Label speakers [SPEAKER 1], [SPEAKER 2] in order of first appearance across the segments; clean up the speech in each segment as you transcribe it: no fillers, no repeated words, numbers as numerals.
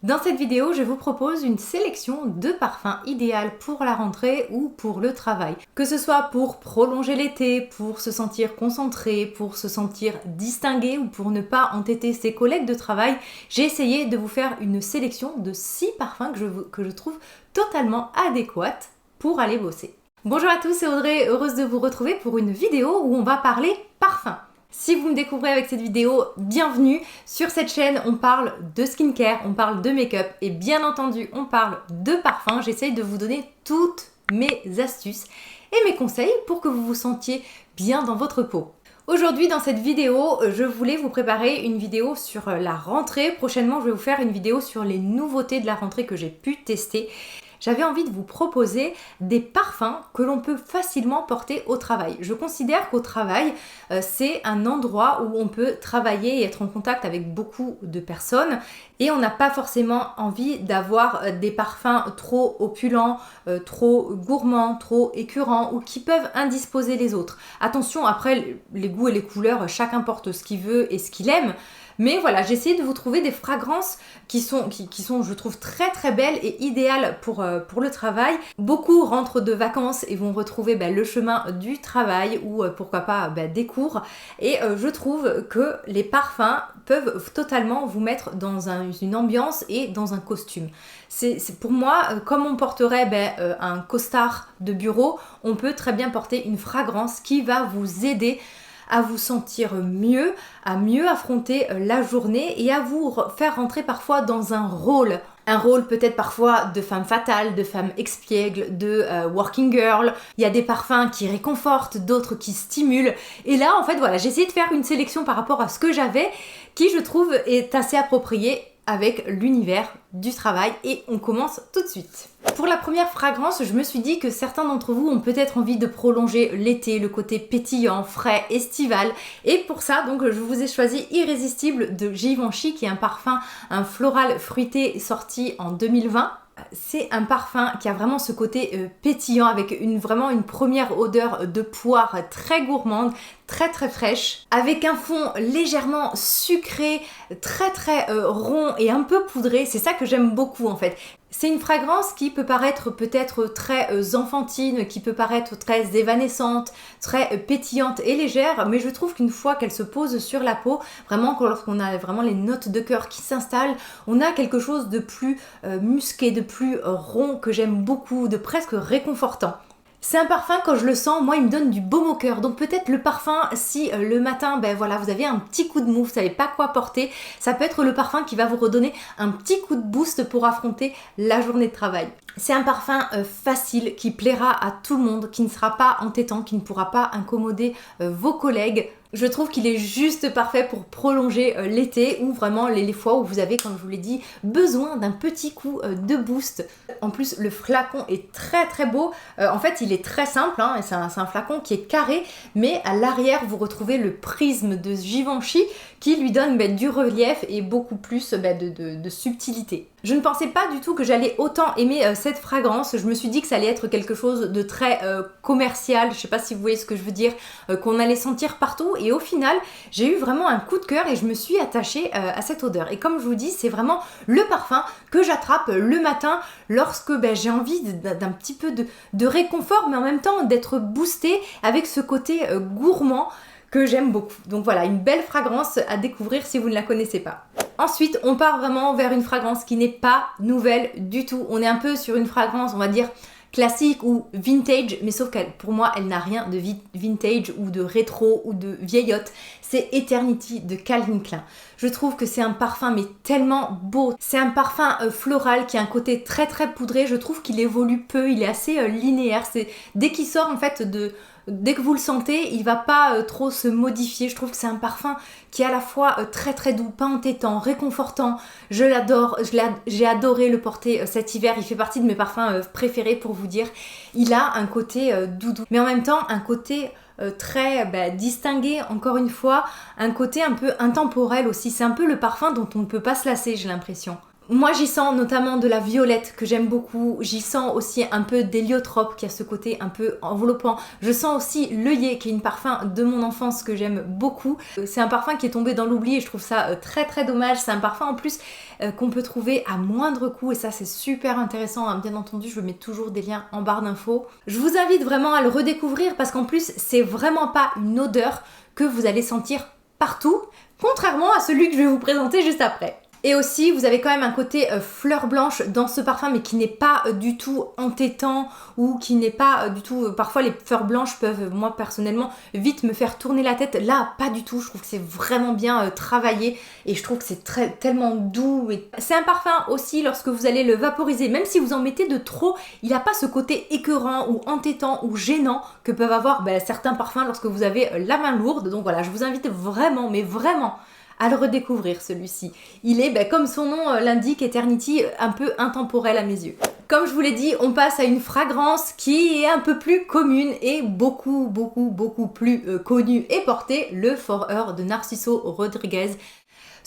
[SPEAKER 1] Dans cette vidéo, je vous propose une sélection de parfums idéaux pour la rentrée ou pour le travail. Que ce soit pour prolonger l'été, pour se sentir concentré, pour se sentir distingué ou pour ne pas entêter ses collègues de travail, j'ai essayé de vous faire une sélection de 6 parfums que je trouve totalement adéquates pour aller bosser. Bonjour à tous, c'est Audrey, heureuse de vous retrouver pour une vidéo où on va parler parfum. Si vous me découvrez avec cette vidéo, bienvenue. Sur cette chaîne, on parle de skincare, on parle de make-up et bien entendu, on parle de parfum. J'essaye de vous donner toutes mes astuces et mes conseils pour que vous vous sentiez bien dans votre peau. Aujourd'hui, dans cette vidéo, je voulais vous préparer une vidéo sur la rentrée. Prochainement, je vais vous faire une vidéo sur les nouveautés de la rentrée que j'ai pu tester. J'avais envie de vous proposer des parfums que l'on peut facilement porter au travail. Je considère qu'au travail, c'est un endroit où on peut travailler et être en contact avec beaucoup de personnes et on n'a pas forcément envie d'avoir des parfums trop opulents, trop gourmands, trop écœurants ou qui peuvent indisposer les autres. Attention, après, les goûts et les couleurs, chacun porte ce qu'il veut et ce qu'il aime. Mais voilà, j'ai essayé de vous trouver des fragrances qui sont, je trouve, très très belles et idéales pour le travail. Beaucoup rentrent de vacances et vont retrouver le chemin du travail ou pourquoi pas des cours. Et je trouve que les parfums peuvent totalement vous mettre dans une ambiance et dans un costume. C'est pour moi, comme on porterait un costard de bureau, on peut très bien porter une fragrance qui va vous aider à vous sentir mieux, à mieux affronter la journée et à vous faire rentrer parfois dans un rôle. Un rôle peut-être parfois de femme fatale, de femme expiègle, de working girl. Il y a des parfums qui réconfortent, d'autres qui stimulent. Et là, en fait, voilà, j'ai essayé de faire une sélection par rapport à ce que j'avais, qui je trouve est assez approprié avec l'univers du travail et on commence tout de suite. Pour la première fragrance, je me suis dit que certains d'entre vous ont peut-être envie de prolonger l'été, le côté pétillant, frais, estival et pour ça, donc je vous ai choisi Irrésistible de Givenchy qui est un parfum, un floral fruité sorti en 2020. C'est un parfum qui a vraiment ce côté pétillant avec vraiment une première odeur de poire très gourmande, très très fraîche, avec un fond légèrement sucré, très très rond et un peu poudré. C'est ça que j'aime beaucoup en fait. C'est une fragrance qui peut paraître peut-être très enfantine, qui peut paraître très évanescente, très pétillante et légère, mais je trouve qu'une fois qu'elle se pose sur la peau, vraiment lorsqu'on a vraiment les notes de cœur qui s'installent, on a quelque chose de plus musqué, de plus rond que j'aime beaucoup, de presque réconfortant. C'est un parfum, quand je le sens, moi il me donne du baume au cœur. Donc peut-être le parfum, si le matin, voilà, vous avez un petit coup de mou, vous savez pas quoi porter, ça peut être le parfum qui va vous redonner un petit coup de boost pour affronter la journée de travail. C'est un parfum facile qui plaira à tout le monde, qui ne sera pas entêtant, qui ne pourra pas incommoder vos collègues. Je trouve qu'il est juste parfait pour prolonger l'été ou vraiment les fois où vous avez, comme je vous l'ai dit, besoin d'un petit coup de boost. En plus, le flacon est très très beau. En fait, il est très simple, hein, c'est un flacon qui est carré, mais à l'arrière, vous retrouvez le prisme de Givenchy qui lui donne du relief et beaucoup plus de subtilité. Je ne pensais pas du tout que j'allais autant aimer cette fragrance. Je me suis dit que ça allait être quelque chose de très commercial. Je ne sais pas si vous voyez ce que je veux dire, qu'on allait sentir partout. Et au final, j'ai eu vraiment un coup de cœur et je me suis attachée à cette odeur. Et comme je vous dis, c'est vraiment le parfum que j'attrape le matin lorsque j'ai envie d'un petit peu de réconfort, mais en même temps d'être boostée avec ce côté gourmand que j'aime beaucoup. Donc voilà, une belle fragrance à découvrir si vous ne la connaissez pas. Ensuite, on part vraiment vers une fragrance qui n'est pas nouvelle du tout. On est un peu sur une fragrance, on va dire, classique ou vintage, mais sauf qu'elle, pour moi, elle n'a rien de vintage ou de rétro ou de vieillotte. C'est Eternity de Calvin Klein. Je trouve que c'est un parfum mais tellement beau. C'est un parfum floral qui a un côté très très poudré. Je trouve qu'il évolue peu, il est assez linéaire. C'est dès qu'il sort en fait dès que vous le sentez, il va pas trop se modifier. Je trouve que c'est un parfum qui est à la fois très très doux, pas entêtant, réconfortant. Je l'adore, j'ai adoré le porter cet hiver. Il fait partie de mes parfums préférés pour vous dire. Il a un côté doudou, mais en même temps un côté très distingué, encore une fois, un côté un peu intemporel aussi. C'est un peu le parfum dont on ne peut pas se lasser, j'ai l'impression. Moi j'y sens notamment de la violette que j'aime beaucoup, j'y sens aussi un peu d'héliotrope qui a ce côté un peu enveloppant, je sens aussi l'œillet qui est une parfum de mon enfance que j'aime beaucoup. C'est un parfum qui est tombé dans l'oubli et je trouve ça très très dommage, c'est un parfum en plus qu'on peut trouver à moindre coût et ça c'est super intéressant, hein. Bien entendu je mets toujours des liens en barre d'infos. Je vous invite vraiment à le redécouvrir parce qu'en plus c'est vraiment pas une odeur que vous allez sentir partout, contrairement à celui que je vais vous présenter juste après. Et aussi, vous avez quand même un côté fleur blanche dans ce parfum, mais qui n'est pas du tout entêtant ou qui n'est pas du tout... parfois, les fleurs blanches peuvent, moi personnellement, vite me faire tourner la tête. Là, pas du tout. Je trouve que c'est vraiment bien travaillé et je trouve que c'est tellement doux. C'est un parfum aussi, lorsque vous allez le vaporiser, même si vous en mettez de trop, il n'a pas ce côté écœurant ou entêtant ou gênant que peuvent avoir certains parfums lorsque vous avez la main lourde. Donc voilà, je vous invite vraiment, mais vraiment, à le redécouvrir celui-ci. Il est, comme son nom l'indique, Eternity, un peu intemporel à mes yeux. Comme je vous l'ai dit, on passe à une fragrance qui est un peu plus commune et beaucoup plus connue et portée, le Forever de Narciso Rodriguez.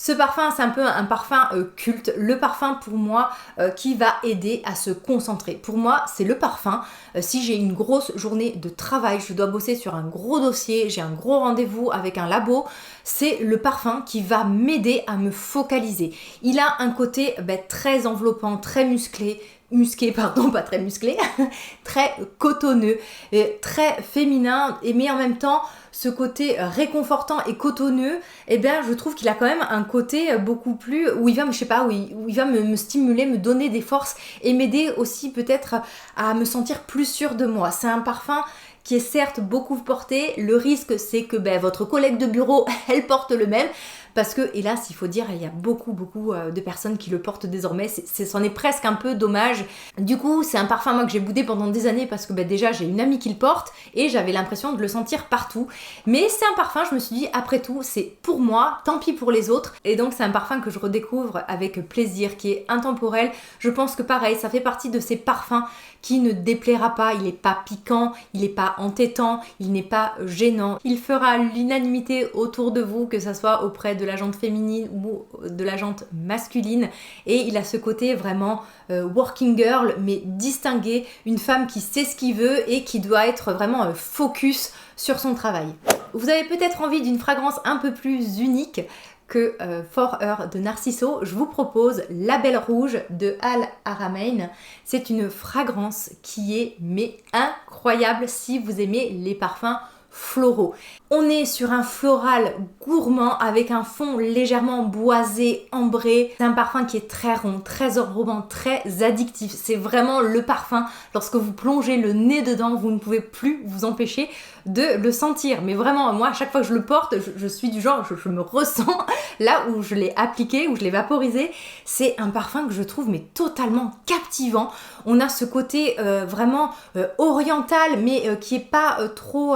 [SPEAKER 1] Ce parfum, c'est un peu un parfum culte, le parfum pour moi qui va aider à se concentrer. Pour moi, c'est le parfum. Si j'ai une grosse journée de travail, je dois bosser sur un gros dossier, j'ai un gros rendez-vous avec un labo, c'est le parfum qui va m'aider à me focaliser. Il a un côté très enveloppant, très pas très musclé, très cotonneux, très féminin, mais en même temps, ce côté réconfortant et cotonneux, je trouve qu'il a quand même un côté beaucoup plus, où il va, où il va me stimuler, me donner des forces et m'aider aussi peut-être à me sentir plus sûre de moi. C'est un parfum qui est certes beaucoup porté, le risque c'est que votre collègue de bureau, elle porte le même, parce que, hélas, il faut dire, il y a beaucoup de personnes qui le portent désormais, c'en est presque un peu dommage. Du coup, c'est un parfum moi que j'ai boudé pendant des années parce que déjà j'ai une amie qui le porte et j'avais l'impression de le sentir partout. Mais c'est un parfum, je me suis dit, après tout, c'est pour moi, tant pis pour les autres. Et donc c'est un parfum que je redécouvre avec plaisir, qui est intemporel. Je pense que pareil, ça fait partie de ces parfums qui ne déplaira pas, il n'est pas piquant, il n'est pas entêtant, il n'est pas gênant. Il fera l'unanimité autour de vous, que ce soit auprès de la jante féminine ou de la jante masculine. Et il a ce côté vraiment working girl, mais distingué, une femme qui sait ce qu'il veut et qui doit être vraiment focus sur son travail. Vous avez peut-être envie d'une fragrance un peu plus unique que Forever de Narciso, je vous propose La Belle Rouge de Al Haramain. C'est une fragrance qui est incroyable si vous aimez les parfums floraux. On est sur un floral gourmand avec un fond légèrement boisé, ambré. C'est un parfum qui est très rond, très enrobant, très addictif. C'est vraiment le parfum, lorsque vous plongez le nez dedans, vous ne pouvez plus vous empêcher de le sentir. Mais vraiment, moi, à chaque fois que je le porte, je suis du genre, je me ressens là où je l'ai appliqué, où je l'ai vaporisé. C'est un parfum que je trouve totalement captivant. On a ce côté vraiment oriental, mais qui est pas trop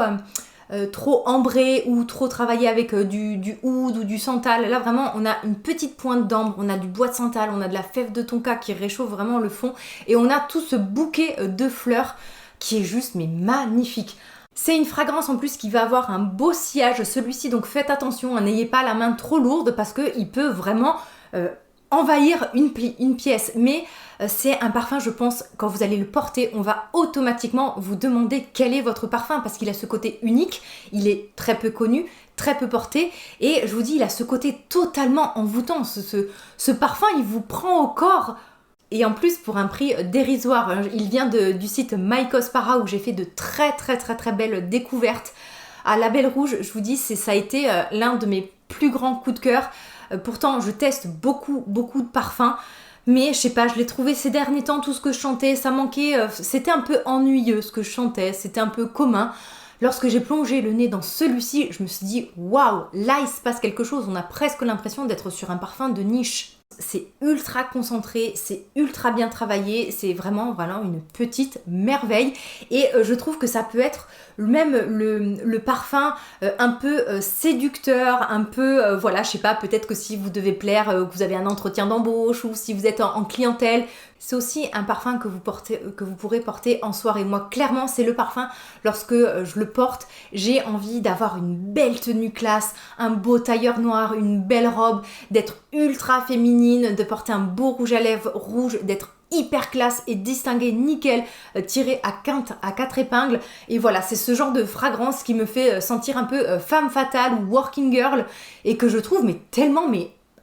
[SPEAKER 1] ambré ou trop travaillé avec du oud ou du santal. Là vraiment on a une petite pointe d'ambre, on a du bois de santal, on a de la fève de tonka qui réchauffe vraiment le fond et on a tout ce bouquet de fleurs qui est juste magnifique. C'est une fragrance en plus qui va avoir un beau sillage, celui-ci, donc faites attention, n'ayez pas la main trop lourde parce qu'il peut vraiment envahir une pièce. Mais c'est un parfum, je pense, quand vous allez le porter, on va automatiquement vous demander quel est votre parfum parce qu'il a ce côté unique, il est très peu connu, très peu porté et je vous dis, il a ce côté totalement envoûtant. Ce parfum, il vous prend au corps. Et en plus pour un prix dérisoire. Il vient du site Mycospara où j'ai fait de très belles découvertes. À La Belle Rouge, je vous dis, ça a été l'un de mes plus grands coups de cœur. Pourtant, je teste beaucoup de parfums. Mais je sais pas, je l'ai trouvé ces derniers temps, tout ce que je chantais, ça manquait, c'était un peu ennuyeux ce que je chantais, c'était un peu commun. Lorsque j'ai plongé le nez dans celui-ci, je me suis dit, waouh, là il se passe quelque chose, on a presque l'impression d'être sur un parfum de niche. C'est ultra concentré, c'est ultra bien travaillé, c'est vraiment une petite merveille et je trouve que ça peut être même le parfum un peu séducteur, un peu, je sais pas, peut-être que si vous devez plaire, que vous avez un entretien d'embauche ou si vous êtes en clientèle, c'est aussi un parfum que vous pourrez porter en soirée. Moi, clairement, c'est le parfum, lorsque je le porte, j'ai envie d'avoir une belle tenue classe, un beau tailleur noir, une belle robe, d'être ultra féminine, féminine, de porter un beau rouge à lèvres rouge, d'être hyper classe et distingué, nickel, tiré à quatre épingles. Et voilà, c'est ce genre de fragrance qui me fait sentir un peu femme fatale ou working girl et que je trouve tellement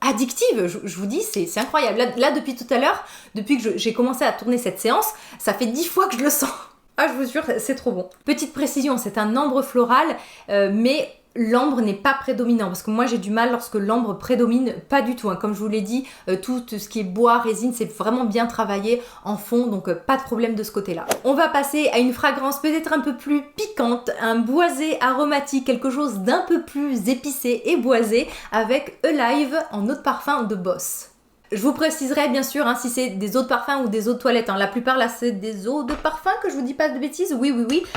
[SPEAKER 1] addictive. Je vous dis, c'est incroyable. Là, depuis tout à l'heure, depuis que j'ai commencé à tourner cette séance, ça fait 10 fois que je le sens. Ah, je vous jure, c'est trop bon. Petite précision, c'est un ambre floral, mais l'ambre n'est pas prédominant parce que moi j'ai du mal lorsque l'ambre prédomine, pas du tout, hein. Comme je vous l'ai dit, tout ce qui est bois, résine, c'est vraiment bien travaillé en fond, donc pas de problème de ce côté-là. On va passer à une fragrance peut-être un peu plus piquante, un boisé aromatique, quelque chose d'un peu plus épicé et boisé avec Alive en eau de parfum de Boss. Je vous préciserai bien sûr si c'est des eaux de parfum ou des eaux de toilette. La plupart là c'est des eaux de parfum, que je vous dis pas de bêtises. Oui.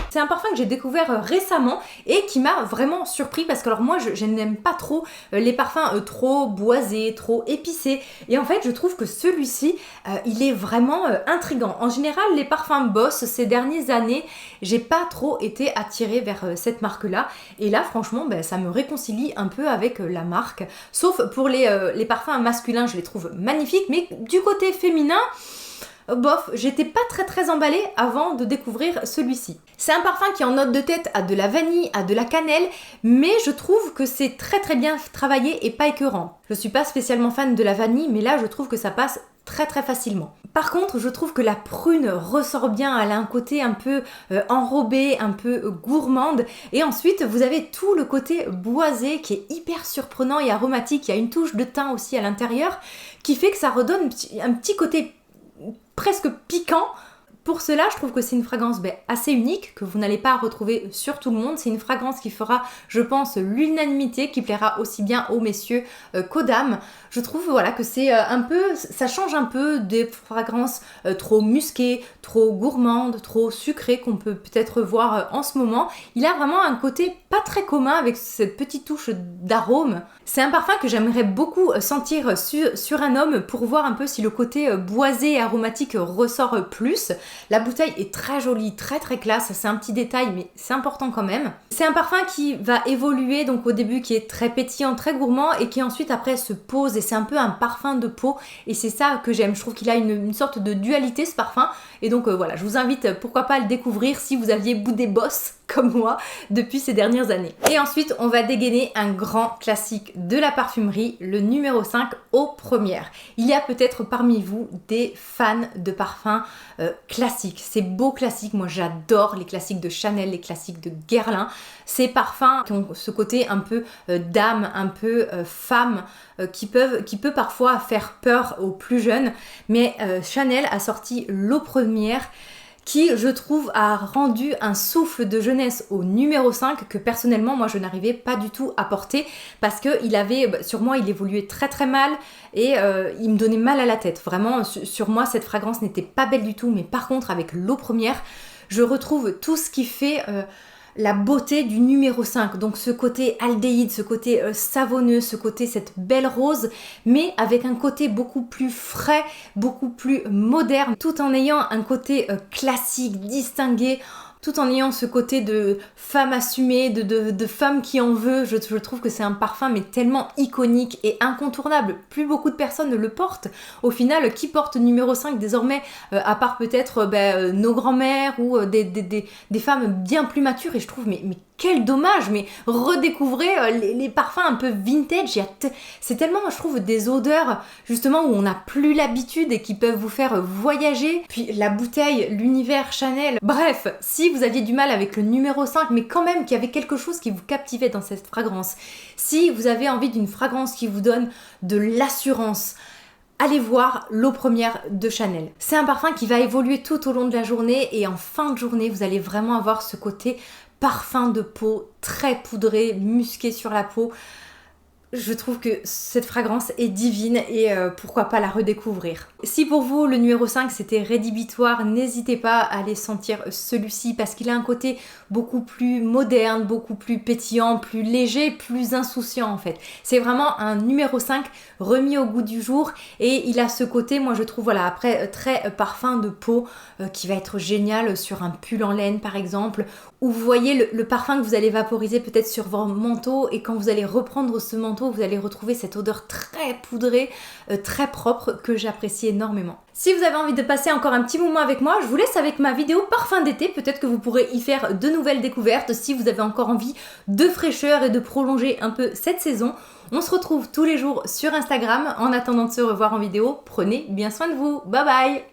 [SPEAKER 1] C'est un parfum que j'ai découvert récemment et qui m'a vraiment surpris parce que alors moi je n'aime pas trop les parfums trop boisés, trop épicés. Et en fait je trouve que celui-ci il est vraiment intriguant. En général les parfums Boss ces dernières années, j'ai pas trop été attirée vers cette marque là. Et là franchement ça me réconcilie un peu avec la marque. Sauf pour les parfums masculins, je les trouve magnifique, mais du côté féminin, bof, j'étais pas très emballée avant de découvrir celui-ci. C'est un parfum qui en note de tête a de la vanille, a de la cannelle, mais je trouve que c'est très bien travaillé et pas écœurant. Je suis pas spécialement fan de la vanille, mais là je trouve que ça passe très facilement. Par contre, je trouve que la prune ressort bien, elle a un côté un peu enrobé, un peu gourmande. Et ensuite, vous avez tout le côté boisé qui est hyper surprenant et aromatique. Il y a une touche de thym aussi à l'intérieur qui fait que ça redonne un petit côté presque piquant. Pour cela, je trouve que c'est une fragrance assez unique, que vous n'allez pas retrouver sur tout le monde. C'est une fragrance qui fera, je pense, l'unanimité, qui plaira aussi bien aux messieurs qu'aux dames. Je trouve que c'est ça change un peu des fragrances trop musquées, trop gourmandes, trop sucrées qu'on peut peut-être voir en ce moment. Il a vraiment un côté pas très commun avec cette petite touche d'arôme. C'est un parfum que j'aimerais beaucoup sentir sur un homme pour voir un peu si le côté boisé et aromatique ressort plus. La bouteille est très jolie, très classe, c'est un petit détail mais c'est important quand même. C'est un parfum qui va évoluer, donc au début qui est très pétillant, très gourmand et qui ensuite après se pose et c'est un peu un parfum de peau et c'est ça que j'aime. Je trouve qu'il a une sorte de dualité ce parfum et donc voilà, je vous invite pourquoi pas à le découvrir si vous aviez boudé Boss comme moi depuis ces dernières années. Et ensuite on va dégainer un grand classique de la parfumerie, le numéro 5 aux premières. Il y a peut-être parmi vous des fans de parfums classiques, ces beaux classiques. Moi j'adore les classiques de Chanel, les classiques de Guerlain, ces parfums qui ont ce côté un peu dame, un peu femme, qui peut parfois faire peur aux plus jeunes, mais Chanel a sorti l'eau première qui, je trouve, a rendu un souffle de jeunesse au numéro 5 que personnellement, moi, je n'arrivais pas du tout à porter parce que sur moi, il évoluait très mal et il me donnait mal à la tête. Vraiment, sur moi, cette fragrance n'était pas belle du tout, mais par contre, avec l'eau première, je retrouve tout ce qui fait la beauté du numéro 5, donc ce côté aldéhyde, ce côté savonneux, ce côté cette belle rose, mais avec un côté beaucoup plus frais, beaucoup plus moderne, tout en ayant un côté classique, distingué, tout en ayant ce côté de femme assumée, de femme qui en veut. Je trouve que c'est un parfum mais tellement iconique et incontournable. Plus beaucoup de personnes ne le portent. Au final, qui porte numéro 5 désormais, à part peut-être nos grands-mères ou des femmes bien plus matures. Et je trouve, mais quel dommage, mais redécouvrez les parfums un peu vintage. C'est tellement, je trouve, des odeurs justement où on n'a plus l'habitude et qui peuvent vous faire voyager. Puis la bouteille, l'univers Chanel. Bref, si vous aviez du mal avec le numéro 5, mais quand même qu'il y avait quelque chose qui vous captivait dans cette fragrance, si vous avez envie d'une fragrance qui vous donne de l'assurance, allez voir l'eau première de Chanel. C'est un parfum qui va évoluer tout au long de la journée et en fin de journée, vous allez vraiment avoir ce côté parfum de peau très poudré, musqué sur la peau. Je trouve que cette fragrance est divine et pourquoi pas la redécouvrir. Si pour vous le numéro 5 c'était rédhibitoire, n'hésitez pas à aller sentir celui-ci parce qu'il a un côté beaucoup plus moderne, beaucoup plus pétillant, plus léger, plus insouciant en fait. C'est vraiment un numéro 5 remis au goût du jour et il a ce côté, moi je trouve, après très parfum de peau qui va être génial sur un pull en laine par exemple, où vous voyez le parfum que vous allez vaporiser peut-être sur votre manteau et quand vous allez reprendre ce manteau, manteau, vous allez retrouver cette odeur très poudrée, très propre que j'apprécie énormément. Si vous avez envie de passer encore un petit moment avec moi, je vous laisse avec ma vidéo parfum d'été. Peut-être que vous pourrez y faire de nouvelles découvertes si vous avez encore envie de fraîcheur et de prolonger un peu cette saison. On se retrouve tous les jours sur Instagram. En attendant de se revoir en vidéo, prenez bien soin de vous. Bye bye!